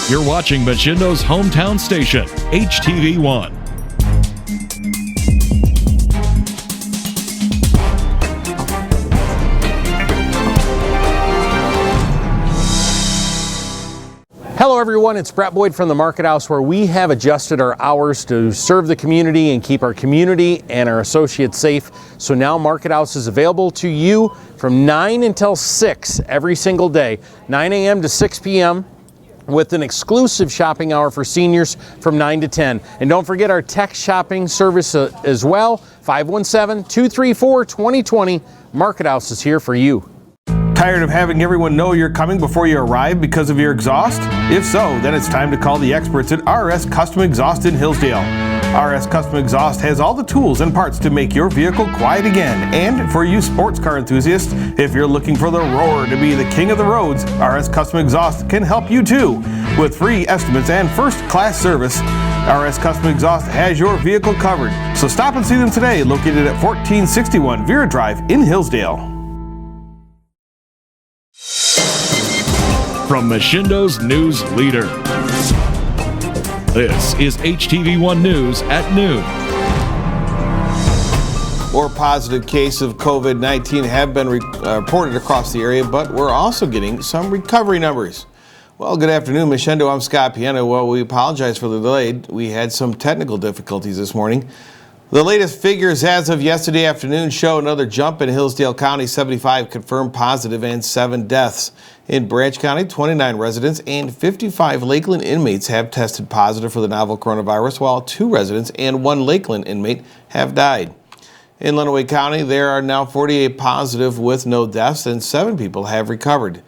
You're watching Machindo's hometown station, HTV1. Hello everyone, it's Brett Boyd from the Market House, where we have adjusted our hours to serve the community and keep our community and our associates safe. So now Market House is available to you from 9 until 6 every single day, 9 a.m. to 6 p.m. with an exclusive shopping hour for seniors from 9 to 10. And don't forget our text shopping service as well, 517-234-2020. Market House is here for you. Tired of having everyone know you're coming before you arrive because of your exhaust? If so, then it's time to call the experts at RS Custom Exhaust in Hillsdale. RS Custom Exhaust has all the tools and parts to make your vehicle quiet again. And for you sports car enthusiasts, if you're looking for the roar to be the king of the roads, RS Custom Exhaust can help you too. With free estimates and first-class service, RS Custom Exhaust has your vehicle covered. So stop and see them today, located at 1461 Vera Drive in Hillsdale. From Machindo's news leader, this is HTV1 News at noon. More positive cases of COVID-19 have been reported across the area, but we're also getting some recovery numbers. Well, good afternoon, Machindo. I'm Scott Piena. Well, we apologize for the delay. We had some technical difficulties this morning. The latest figures as of yesterday afternoon show another jump in Hillsdale County, 75 confirmed positive and 7 deaths. In Branch County, 29 residents and 55 Lakeland inmates have tested positive for the novel coronavirus, while 2 residents and 1 Lakeland inmate have died. In Lenawee County, there are now 48 positive with no deaths, and 7 people have recovered.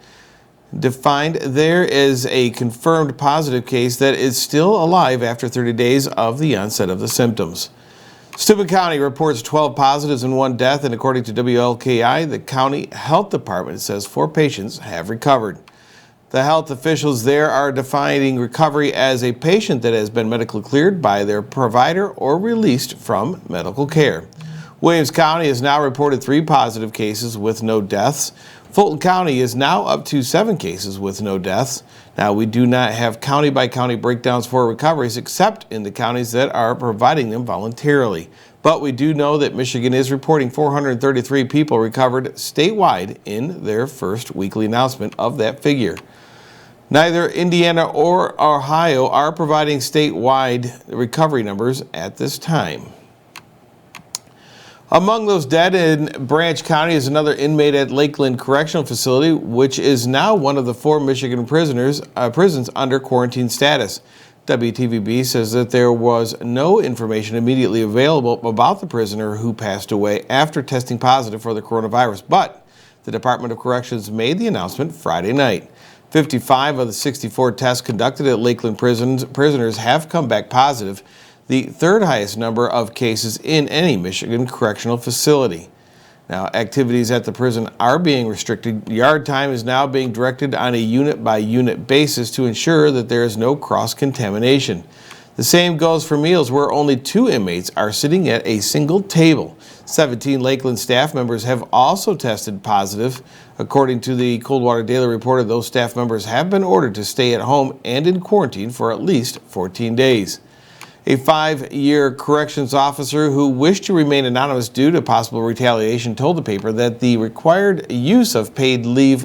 Defined, there is a confirmed positive case that is still alive after 30 days of the onset of the symptoms. Steuben County reports 12 positives and 1 death, and according to WLKI, the county health department says 4 patients have recovered. The health officials there are defining recovery as a patient that has been medically cleared by their provider or released from medical care. Williams County has now reported 3 positive cases with no deaths. Fulton County is now up to 7 cases with no deaths. Now, we do not have county-by-county breakdowns for recoveries except in the counties that are providing them voluntarily. But we do know that Michigan is reporting 433 people recovered statewide in their first weekly announcement of that figure. Neither Indiana or Ohio are providing statewide recovery numbers at this time. Among those dead in Branch County is another inmate at Lakeland Correctional Facility, which is now one of the 4 Michigan prisons under quarantine status. WTVB says that there was no information immediately available about the prisoner who passed away after testing positive for the coronavirus, but the Department of Corrections made the announcement Friday night. 55 of the 64 tests conducted at Lakeland prisoners have come back positive, the 3rd highest number of cases in any Michigan correctional facility. Now, activities at the prison are being restricted. Yard time is now being directed on a unit-by-unit basis to ensure that there is no cross-contamination. The same goes for meals, where only 2 inmates are sitting at a single table. 17 Lakeland staff members have also tested positive. According to the Coldwater Daily Reporter, those staff members have been ordered to stay at home and in quarantine for at least 14 days. A 5-year corrections officer who wished to remain anonymous due to possible retaliation told the paper that the required use of paid leave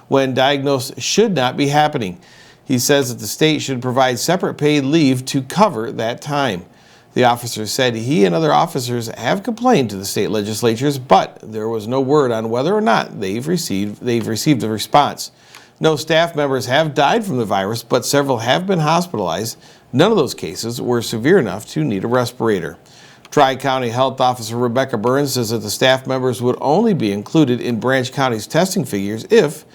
when diagnosed should not be happening. He says that the state should provide separate paid leave to cover that time. The officer said he and other officers have complained to the state legislatures, but there was no word on whether or not they've received a response. No staff members have died from the virus, but several have been hospitalized. None of those cases were severe enough to need a respirator. Tri-County Health Officer Rebecca Burns says that the staff members would only be included in Branch County's testing figures if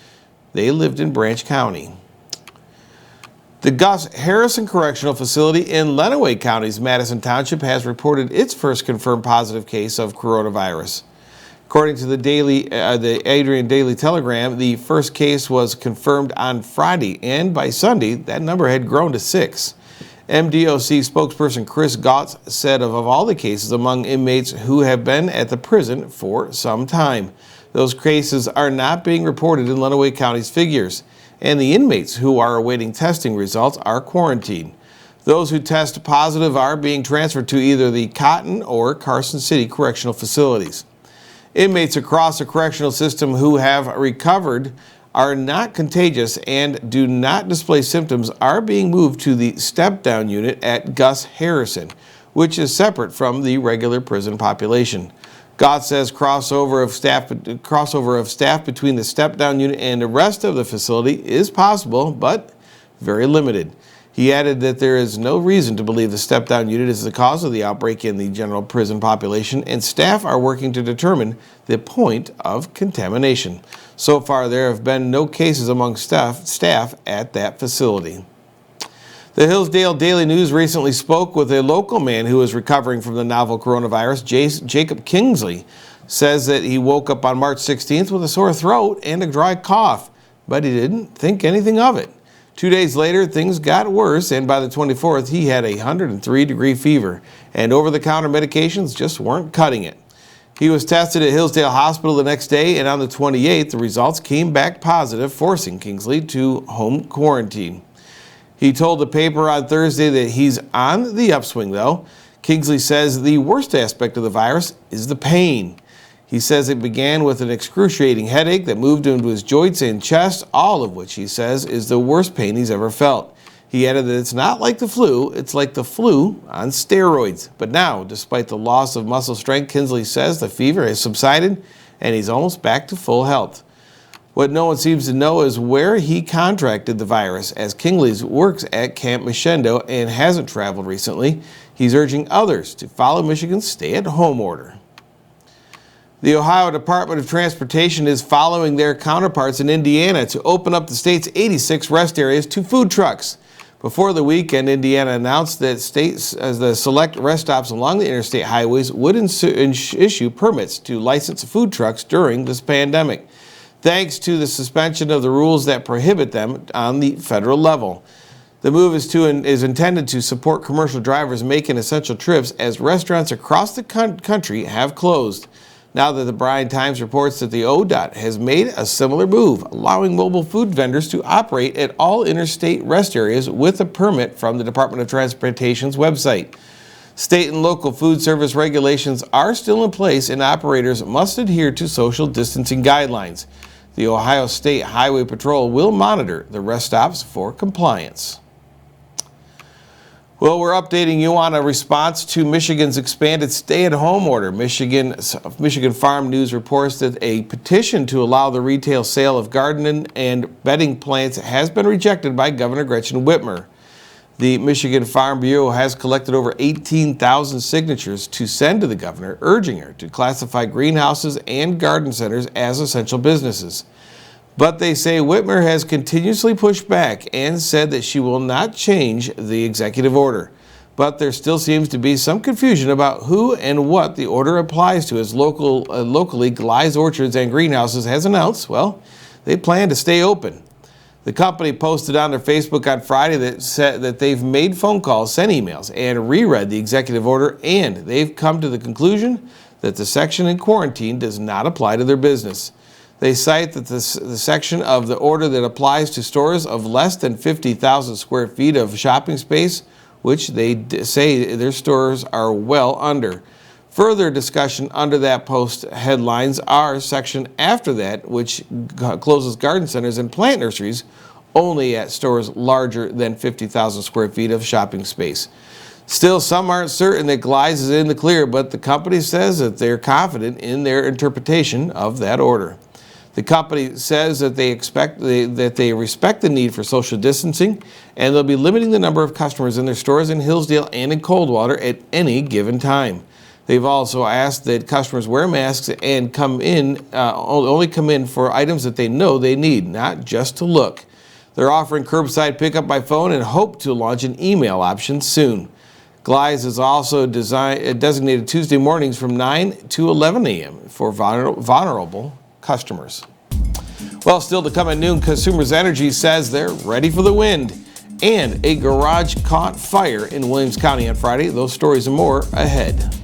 they lived in Branch County. The Gus Harrison Correctional Facility in Lenawee County's Madison Township has reported its first confirmed positive case of coronavirus. According to the Adrian Daily Telegram, the first case was confirmed on Friday, and by Sunday, that number had grown to 6. MDOC spokesperson Chris Gautz said of all the cases among inmates who have been at the prison for some time, those cases are not being reported in Lenawee County's figures. and the inmates who are awaiting testing results are quarantined. Those who test positive are being transferred to either the Cotton or Carson City correctional facilities. Inmates across the correctional system who have recovered, are not contagious, and do not display symptoms are being moved to the step-down unit at Gus Harrison, which is separate from the regular prison population. Gott says crossover of staff between the step-down unit and the rest of the facility is possible, but very limited. He added that there is no reason to believe the step-down unit is the cause of the outbreak in the general prison population, and staff are working to determine the point of contamination. So far, there have been no cases among staff at that facility. The Hillsdale Daily News recently spoke with a local man who is recovering from the novel coronavirus. Jacob Kingsley says that he woke up on March 16th with a sore throat and a dry cough, but he didn't think anything of it. 2 days later, things got worse, and by the 24th, he had a 103-degree fever, and over-the-counter medications just weren't cutting it. He was tested at Hillsdale Hospital the next day, and on the 28th, the results came back positive, forcing Kingsley to home quarantine. He told the paper on Thursday that he's on the upswing, though. Kingsley says the worst aspect of the virus is the pain. He says it began with an excruciating headache that moved into his joints and chest, all of which he says is the worst pain he's ever felt. He added that it's not like the flu, it's like the flu on steroids. But now, despite the loss of muscle strength, Kingsley says the fever has subsided and he's almost back to full health. What no one seems to know is where he contracted the virus, as Kingsley works at Camp Meshendo and hasn't traveled recently. He's urging others to follow Michigan's stay-at-home order. The Ohio Department of Transportation is following their counterparts in Indiana to open up the state's 86 rest areas to food trucks. Before the weekend, Indiana announced that the select rest stops along the interstate highways would issue permits to license food trucks during this pandemic, thanks to the suspension of the rules that prohibit them on the federal level. The move is intended to support commercial drivers making essential trips, as restaurants across the country have closed. Now that the Bryan Times reports that the ODOT has made a similar move, allowing mobile food vendors to operate at all interstate rest areas with a permit from the Department of Transportation's website. State and local food service regulations are still in place, and operators must adhere to social distancing guidelines. The Ohio State Highway Patrol will monitor the rest stops for compliance. Well, we're updating you on a response to Michigan's expanded stay-at-home order. Michigan Farm News reports that a petition to allow the retail sale of garden and bedding plants has been rejected by Governor Gretchen Whitmer. The Michigan Farm Bureau has collected over 18,000 signatures to send to the governor, urging her to classify greenhouses and garden centers as essential businesses. But they say Whitmer has continuously pushed back and said that she will not change the executive order. But there still seems to be some confusion about who and what the order applies to, as locally Gly's Orchards and Greenhouses has announced, well, they plan to stay open. The company posted on their Facebook on Friday that said that they've made phone calls, sent emails, and reread the executive order, and they've come to the conclusion that the section in quarantine does not apply to their business. They cite that the section of the order that applies to stores of less than 50,000 square feet of shopping space, which they say their stores are well under. Further discussion under that post headlines are section after that, which closes garden centers and plant nurseries only at stores larger than 50,000 square feet of shopping space. Still, some aren't certain that Gly's is in the clear, but the company says that they're confident in their interpretation of that order. The company says that they respect the need for social distancing, and they'll be limiting the number of customers in their stores in Hillsdale and in Coldwater at any given time. They've also asked that customers wear masks and only come in for items that they know they need, not just to look. They're offering curbside pickup by phone and hope to launch an email option soon. Gly's is also designated Tuesday mornings from 9 to 11 a.m. for vulnerable customers. Well, still to come at noon, Consumers Energy says they're ready for the wind. And a garage caught fire in Williams County on Friday. Those stories and more ahead.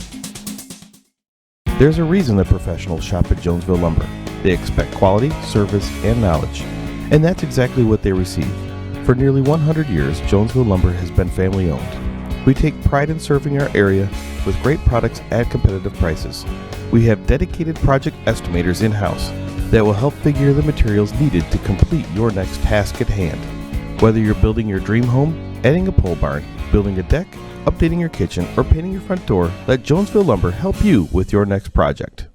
There's a reason that professionals shop at Jonesville Lumber. They expect quality, service, and knowledge. And that's exactly what they receive. For nearly 100 years, Jonesville Lumber has been family-owned. We take pride in serving our area with great products at competitive prices. We have dedicated project estimators in-house that will help figure the materials needed to complete your next task at hand. Whether you're building your dream home, adding a pole barn, building a deck, updating your kitchen, or painting your front door, let Jonesville Lumber help you with your next project.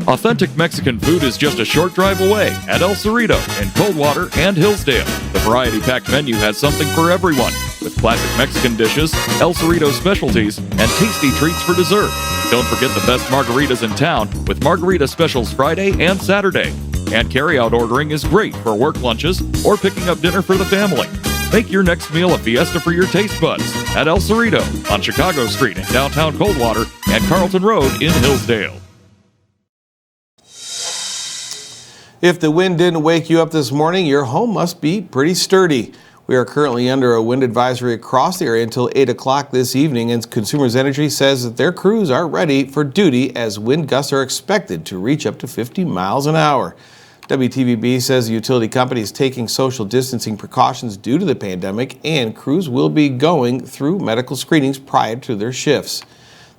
Authentic Mexican food is just a short drive away at El Cerrito in Coldwater and Hillsdale. The variety-packed menu has something for everyone, with classic Mexican dishes, El Cerrito specialties, and tasty treats for dessert. Don't forget the best margaritas in town with margarita specials Friday and Saturday. And carry-out ordering is great for work lunches or picking up dinner for the family. Make your next meal a fiesta for your taste buds at El Cerrito on Chicago Street in downtown Coldwater and Carlton Road in Hillsdale. If the wind didn't wake you up this morning, your home must be pretty sturdy. We are currently under a wind advisory across the area until 8 o'clock this evening, and Consumers Energy says that their crews are ready for duty as wind gusts are expected to reach up to 50 miles an hour. WTVB says the utility company is taking social distancing precautions due to the pandemic, and crews will be going through medical screenings prior to their shifts.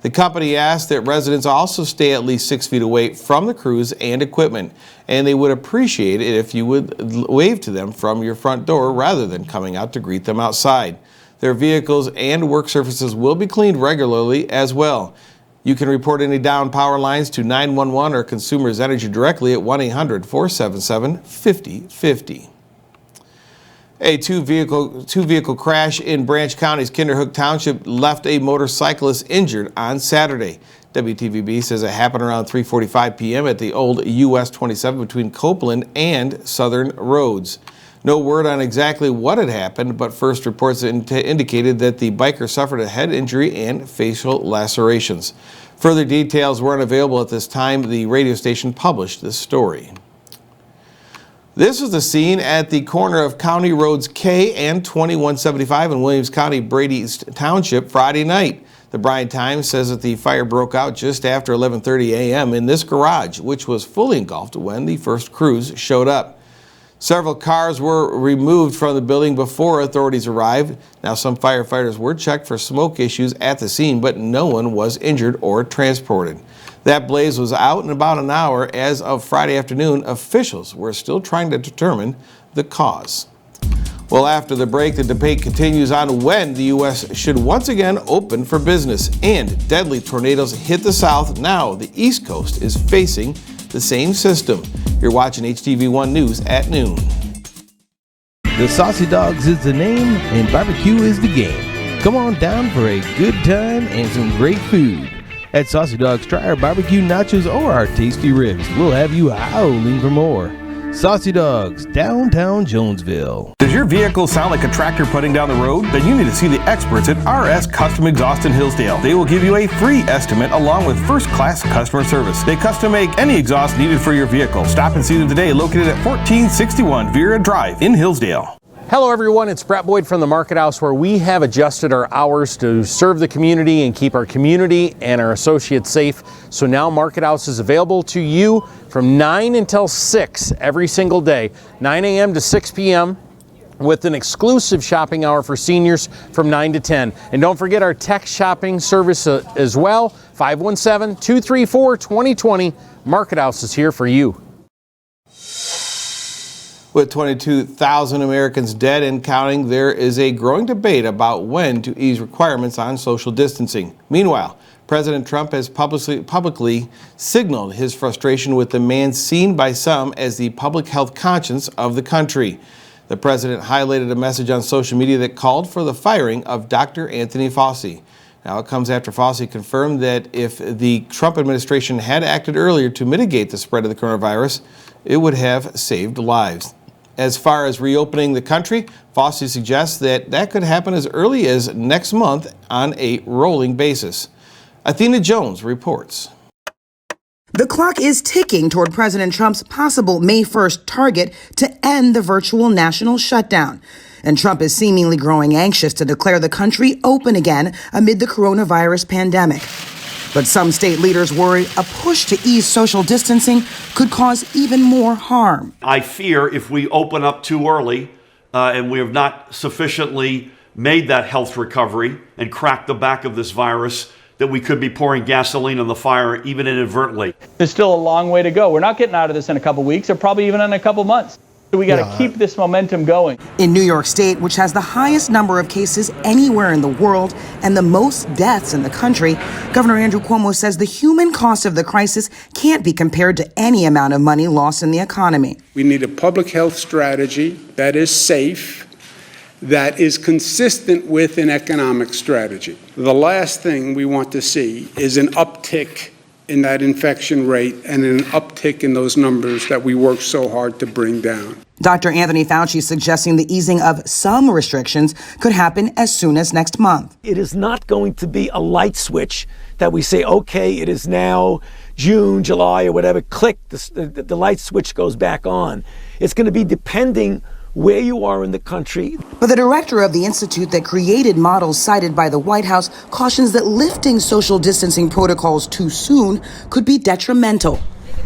The company asked that residents also stay at least 6 feet away from the crews and equipment, and they would appreciate it if you would wave to them from your front door rather than coming out to greet them outside. Their vehicles and work surfaces will be cleaned regularly as well. You can report any down power lines to 911 or Consumers Energy directly at 1-800-477-5050. A two-vehicle crash in Branch County's Kinderhook Township left a motorcyclist injured on Saturday. WTVB says it happened around 3:45 p.m. at the old US 27 between Copeland and Southern Roads. No word on exactly what had happened, but first reports indicated that the biker suffered a head injury and facial lacerations. Further details weren't available at this time. The radio station published this story. This was the scene at the corner of County Roads K and 2175 in Williams County, Brady Township, Friday night. The Bryan Times says that the fire broke out just after 11:30 a.m. in this garage, which was fully engulfed when the first crews showed up. Several cars were removed from the building before authorities arrived. Now, some firefighters were checked for smoke issues at the scene, but no one was injured or transported. That blaze was out in about an hour. As of Friday afternoon, officials were still trying to determine the cause. Well, after the break, the debate continues on when the U.S. should once again open for business. And deadly tornadoes hit the south. Now the East Coast is facing the same system. You're watching HTV1 News at noon. The Saucy Dogs is the name and barbecue is the game. Come on down for a good time and some great food. At Saucy Dogs, try our barbecue nachos or our tasty ribs. We'll have you howling for more. Saucy Dogs, downtown Jonesville. Does your vehicle sound like a tractor putting down the road? Then you need to see the experts at RS Custom Exhaust in Hillsdale. They will give you a free estimate along with first-class customer service. They custom make any exhaust needed for your vehicle. Stop and see them today, located at 1461 Vera Drive in Hillsdale. Hello everyone, it's Brett Boyd from the Market House, where we have adjusted our hours to serve the community and keep our community and our associates safe. So now Market House is available to you from 9 until 6 every single day, 9 a.m. to 6 p.m. with an exclusive shopping hour for seniors from 9 to 10. And don't forget our tech shopping service as well, 517-234-2020. Market House is here for you. With 22,000 Americans dead and counting, there is a growing debate about when to ease requirements on social distancing. Meanwhile, President Trump has publicly signaled his frustration with the man seen by some as the public health conscience of the country. The president highlighted a message on social media that called for the firing of Dr. Anthony Fauci. Now, it comes after Fauci confirmed that if the Trump administration had acted earlier to mitigate the spread of the coronavirus, it would have saved lives. As far as reopening the country, Fauci suggests that could happen as early as next month on a rolling basis. Athena Jones reports. The clock is ticking toward President Trump's possible May 1st target to end the virtual national shutdown. And Trump is seemingly growing anxious to declare the country open again amid the coronavirus pandemic. But some state leaders worry a push to ease social distancing could cause even more harm. I fear if we open up too early and we have not sufficiently made that health recovery and cracked the back of this virus, that we could be pouring gasoline on the fire, even inadvertently. There's still a long way to go. We're not getting out of this in a couple weeks or probably even in a couple months. So we got to keep this momentum going. In New York State, which has the highest number of cases anywhere in the world and the most deaths in the country, Governor Andrew Cuomo says the human cost of the crisis can't be compared to any amount of money lost in the economy. We need a public health strategy that is safe, that is consistent with an economic strategy. The last thing we want to see is an uptick in that infection rate and an uptick in those numbers that we work so hard to bring down. Dr. Anthony Fauci suggesting the easing of some restrictions could happen as soon as next month. It is not going to be a light switch that we say, okay, it is now June, July, or whatever, click, the light switch goes back on. It's going to be depending where you are in the country. But the director of the institute that created models cited by the White House cautions that lifting social distancing protocols too soon could be detrimental.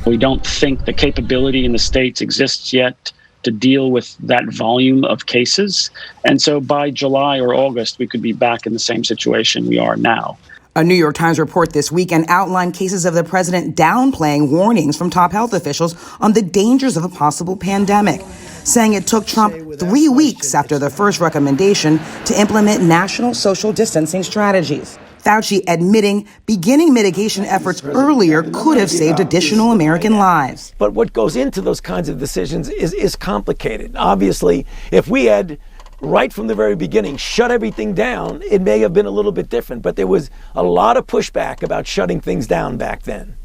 We don't think the capability in the states exists yet to deal with that volume of cases. And so by July or August, we could be back in the same situation we are now. A New York Times report this weekend outlined cases of the president downplaying warnings from top health officials on the dangers of a possible pandemic, saying it took Trump 3 weeks after the first recommendation to implement national social distancing strategies. Fauci admitting beginning mitigation efforts earlier could have saved additional American lives. But what goes into those kinds of decisions is complicated. Obviously, if we had right from the very beginning shut everything down, it may have been a little bit different. But there was a lot of pushback about shutting things down back then.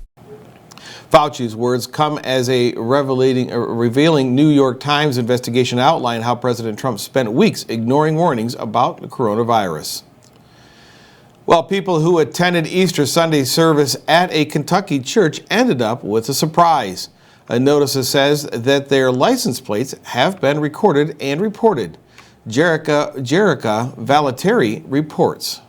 Fauci's words come as a revealing New York Times investigation outlined how President Trump spent weeks ignoring warnings about the coronavirus. Well, people who attended Easter Sunday service at a Kentucky church ended up with a surprise. A notice says that their license plates have been recorded and reported. Jerica Valatieri reports.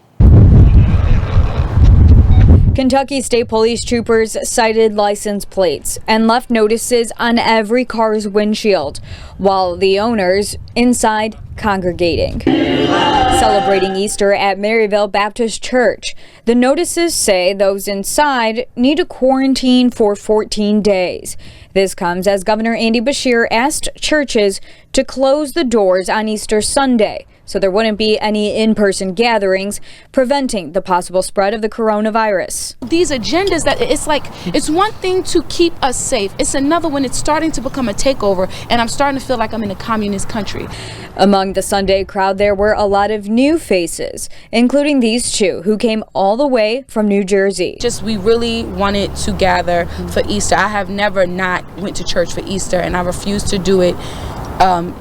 Kentucky State Police troopers cited license plates and left notices on every car's windshield, while the owners inside congregating. Celebrating Easter at Maryville Baptist Church. The notices say those inside need to quarantine for 14 days. This comes as Governor Andy Beshear asked churches to close the doors on Easter Sunday so there wouldn't be any in-person gatherings, preventing the possible spread of the coronavirus. These agendas that it's one thing to keep us safe. It's another when it's starting to become a takeover, and I'm starting to feel like I'm in a communist country. Among the Sunday crowd, there were a lot of new faces, including these two who came all the way from New Jersey. We really wanted to gather for Easter. I have never not went to church for Easter, and I refuse to do it.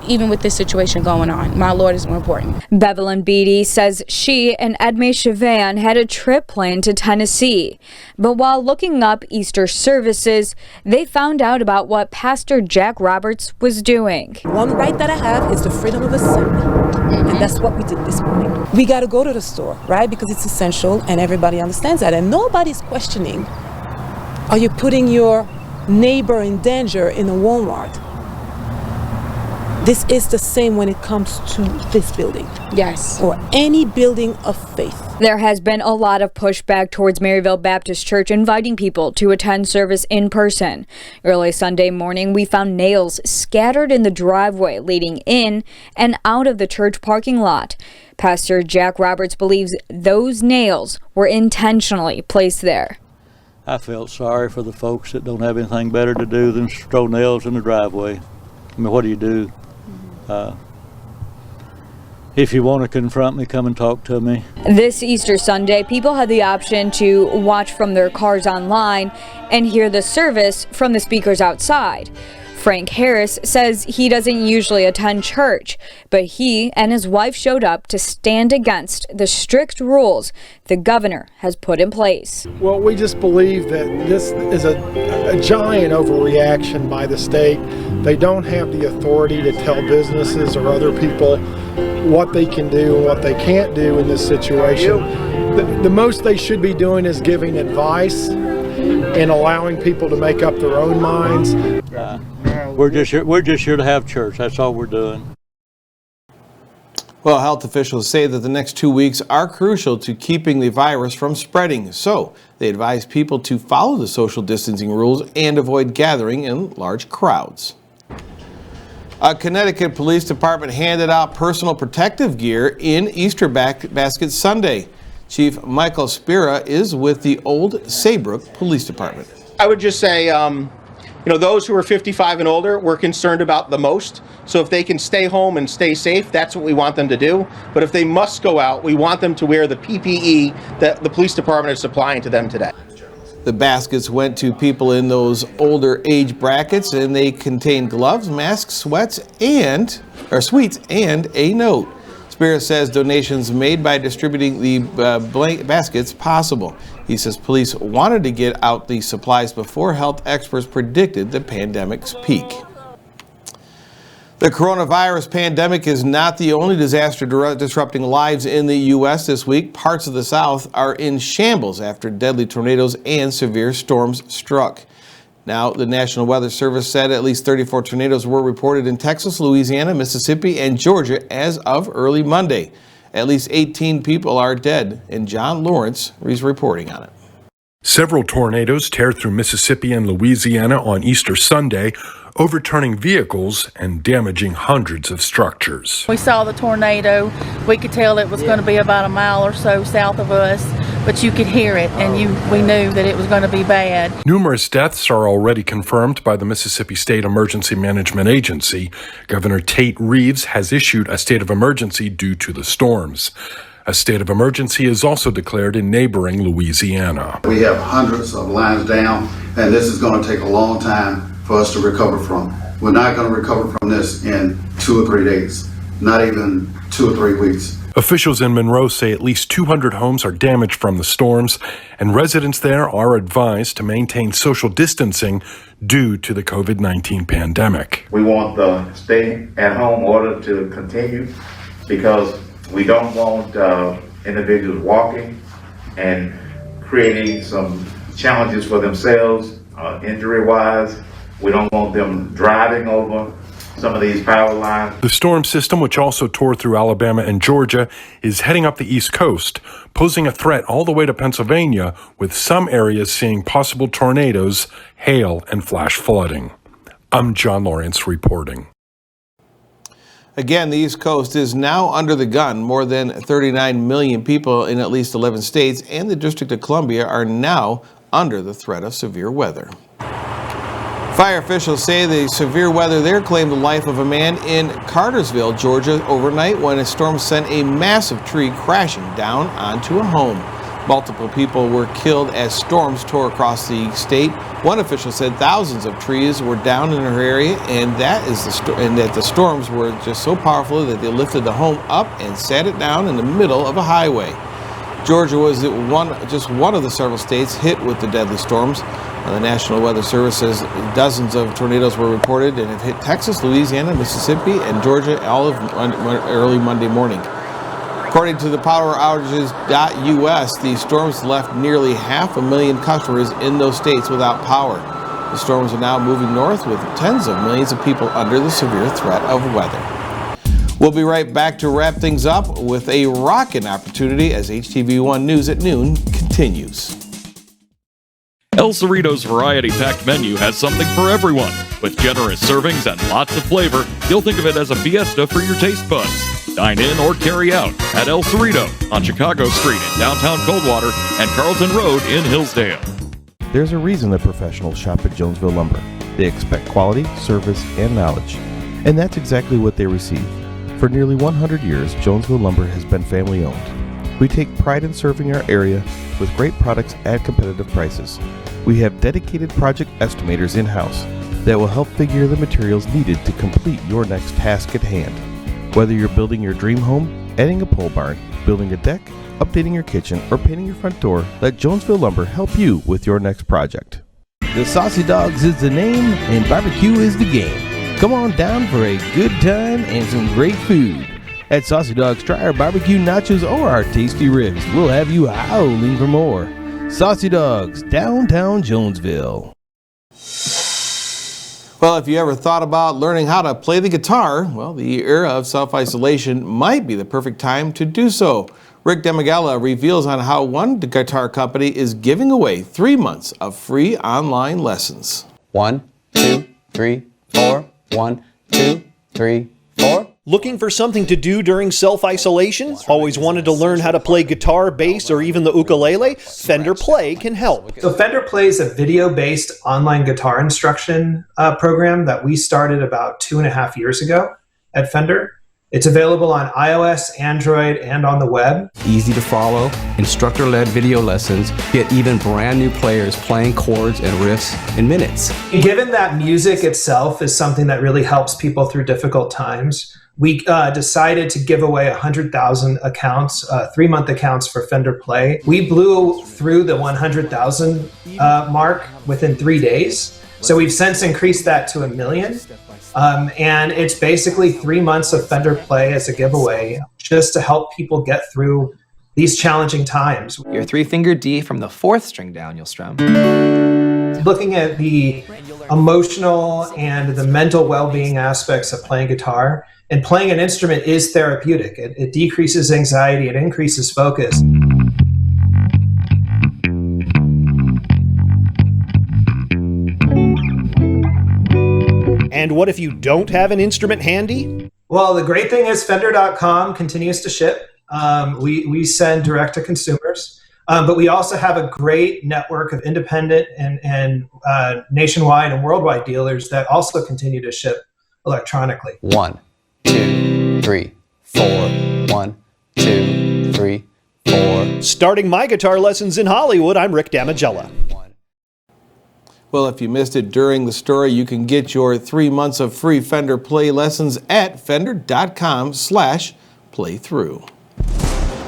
Even with this situation going on, my Lord is more important. Bevelyn Beatty says she and Edme Chavan had a trip planned to Tennessee. But while looking up Easter services, they found out about what Pastor Jack Roberts was doing. One right that I have is the freedom of assembly. And that's what we did this morning. We got to go to the store, right? Because it's essential and everybody understands that. And nobody's questioning, are you putting your neighbor in danger in a Walmart? This is the same when it comes to this building. Yes. Or any building of faith. There has been a lot of pushback towards Maryville Baptist Church inviting people to attend service in person. Early Sunday morning, we found nails scattered in the driveway leading in and out of the church parking lot. Pastor Jack Roberts believes those nails were intentionally placed there. I felt sorry for the folks that don't have anything better to do than throw nails in the driveway. I mean, what do you do? If you want to confront me, come and talk to me. This Easter Sunday, people had the option to watch from their cars online and hear the service from the speakers outside. Frank Harris says he doesn't usually attend church, but he and his wife showed up to stand against the strict rules the governor has put in place. Well, we just believe that this is a giant overreaction by the state. They don't have the authority to tell businesses or other people what they can do and what they can't do in this situation. The most they should be doing is giving advice and allowing people to make up their own minds. We're just here to have church. That's all we're doing. Well, health officials say that the next 2 weeks are crucial to keeping the virus from spreading. So they advise people to follow the social distancing rules and avoid gathering in large crowds. A Connecticut Police Department handed out personal protective gear in Easter Basket Sunday. Chief Michael Spira is with the Old Saybrook Police Department. I would just say, those who are 55 and older, we're concerned about the most. So if they can stay home and stay safe, that's what we want them to do. But if they must go out, we want them to wear the PPE that the police department is supplying to them today. The baskets went to people in those older age brackets, and they contained gloves, masks, sweets, and a note. Spira says donations made by distributing the baskets possible. He says police wanted to get out these supplies before health experts predicted the pandemic's peak. The coronavirus pandemic is not the only disaster disrupting lives in the U.S. this week. Parts of the South are in shambles after deadly tornadoes and severe storms struck. Now, the National Weather Service said at least 34 tornadoes were reported in Texas, Louisiana, Mississippi, and Georgia as of early Monday. At least 18 people are dead, and John Lawrence is reporting on it. Several tornadoes tear through Mississippi and Louisiana on Easter Sunday, overturning vehicles and damaging hundreds of structures. We saw the tornado. We could tell it was going to be about a mile or so south of us, but you could hear it, and we knew that it was going to be bad. Numerous deaths are already confirmed by the Mississippi State Emergency Management Agency. Governor Tate Reeves has issued a state of emergency due to the storms. A state of emergency is also declared in neighboring Louisiana. We have hundreds of lines down, and this is going to take a long time for us to recover from. We're not going to recover from this in 2 or 3 days, not even 2 or 3 weeks. Officials in Monroe say at least 200 homes are damaged from the storms, and residents there are advised to maintain social distancing due to the COVID-19 pandemic. We want the stay-at-home order to continue because we don't want individuals walking and creating some challenges for themselves, injury-wise. We don't want them driving over some of these power lines. The storm system, which also tore through Alabama and Georgia, is heading up the East Coast, posing a threat all the way to Pennsylvania, with some areas seeing possible tornadoes, hail, and flash flooding. I'm John Lawrence reporting. Again, the East Coast is now under the gun. More than 39 million people in at least 11 states and the District of Columbia are now under the threat of severe weather. Fire officials say the severe weather there claimed the life of a man in Cartersville, Georgia, overnight when a storm sent a massive tree crashing down onto a home. Multiple people were killed as storms tore across the state. One official said thousands of trees were down in her area, and that the storms were just so powerful that they lifted the home up and sat it down in the middle of a highway. Georgia was just one of the several states hit with the deadly storms. The National Weather Service says dozens of tornadoes were reported and have hit Texas, Louisiana, Mississippi, and Georgia all of early Monday morning. According to the PowerOutages.us, the storms left nearly 500,000 customers in those states without power. The storms are now moving north with tens of millions of people under the severe threat of weather. We'll be right back to wrap things up with a rockin' opportunity as HTV1 News at Noon continues. El Cerrito's variety-packed menu has something for everyone. With generous servings and lots of flavor, you'll think of it as a fiesta for your taste buds. Dine in or carry out at El Cerrito on Chicago Street in downtown Coldwater and Carlton Road in Hillsdale. There's a reason that professionals shop at Jonesville Lumber. They expect quality, service, and knowledge. And that's exactly what they receive. For nearly 100 years, Jonesville Lumber has been family-owned. We take pride in serving our area with great products at competitive prices. We have dedicated project estimators in-house that will help figure the materials needed to complete your next task at hand. Whether you're building your dream home, adding a pole barn, building a deck, updating your kitchen, or painting your front door, let Jonesville Lumber help you with your next project. The Saucy Dogs is the name and barbecue is the game. Come on down for a good time and some great food. At Saucy Dogs, try our barbecue nachos or our tasty ribs. We'll have you howling for more. Saucy Dogs, downtown Jonesville. Well, if you ever thought about learning how to play the guitar, well, the era of self-isolation might be the perfect time to do so. Rick Demigella reveals on how one guitar company is giving away 3 months of free online lessons. 1, 2, 3, 4. 1, 2, 3, 4. Looking for something to do during self-isolation? Always wanted to learn how to play guitar, bass, or even the ukulele? Fender Play can help. So Fender Play is a video-based online guitar instruction program that we started about 2.5 years ago at Fender. It's available on iOS, Android, and on the web. Easy to follow, instructor-led video lessons get even brand new players playing chords and riffs in minutes. Given that music itself is something that really helps people through difficult times, we decided to give away 100,000 accounts, 3-month accounts for Fender Play. We blew through the 100,000 mark within 3 days. So we've since increased that to 1 million. And it's basically 3 months of Fender Play as a giveaway, just to help people get through these challenging times. Your 3-finger D from the 4th string down, you'll strum. Looking at the emotional and the mental well-being aspects of playing guitar, and playing an instrument is therapeutic. It decreases anxiety, it increases focus. And what if you don't have an instrument handy? Well, the great thing is Fender.com continues to ship. We send direct to consumers, but we also have a great network of independent and nationwide and worldwide dealers that also continue to ship electronically. 1, 2, 3, 4. 1, 2, 3, 4. Starting my guitar lessons in Hollywood, I'm Rick Damigella. Well, if you missed it during the story, you can get your 3 months of free Fender Play lessons at fender.com/playthrough.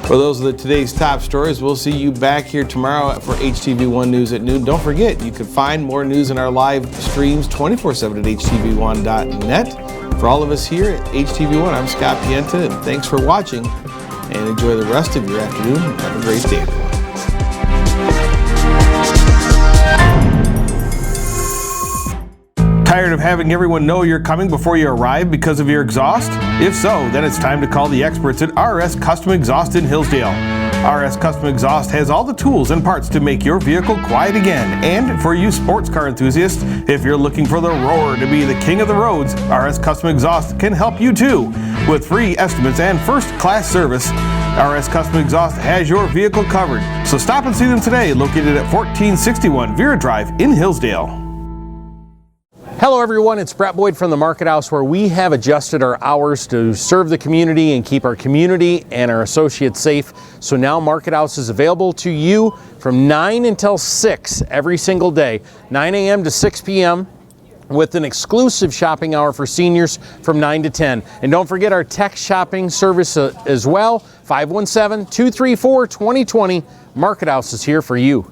Well, those are today's top stories. We'll see you back here tomorrow for HTV1 News at noon. Don't forget, you can find more news in our live streams 24/7 at htv1.net. For all of us here at HTV1, I'm Scott Pienta, and thanks for watching, and enjoy the rest of your afternoon. Have a great day, everyone. Tired of having everyone know you're coming before you arrive because of your exhaust? If so, then it's time to call the experts at RS Custom Exhaust in Hillsdale. RS Custom Exhaust has all the tools and parts to make your vehicle quiet again. And for you sports car enthusiasts, if you're looking for the roar to be the king of the roads, RS Custom Exhaust can help you too. With free estimates and first-class service, RS Custom Exhaust has your vehicle covered. So stop and see them today, located at 1461 Vera Drive in Hillsdale. Hello everyone, it's Brett Boyd from the Market House, where we have adjusted our hours to serve the community and keep our community and our associates safe. So now Market House is available to you from 9 until 6 every single day, 9 a.m. to 6 p.m. with an exclusive shopping hour for seniors from 9 to 10. And don't forget our text shopping service as well, 517-234-2020. Market House is here for you.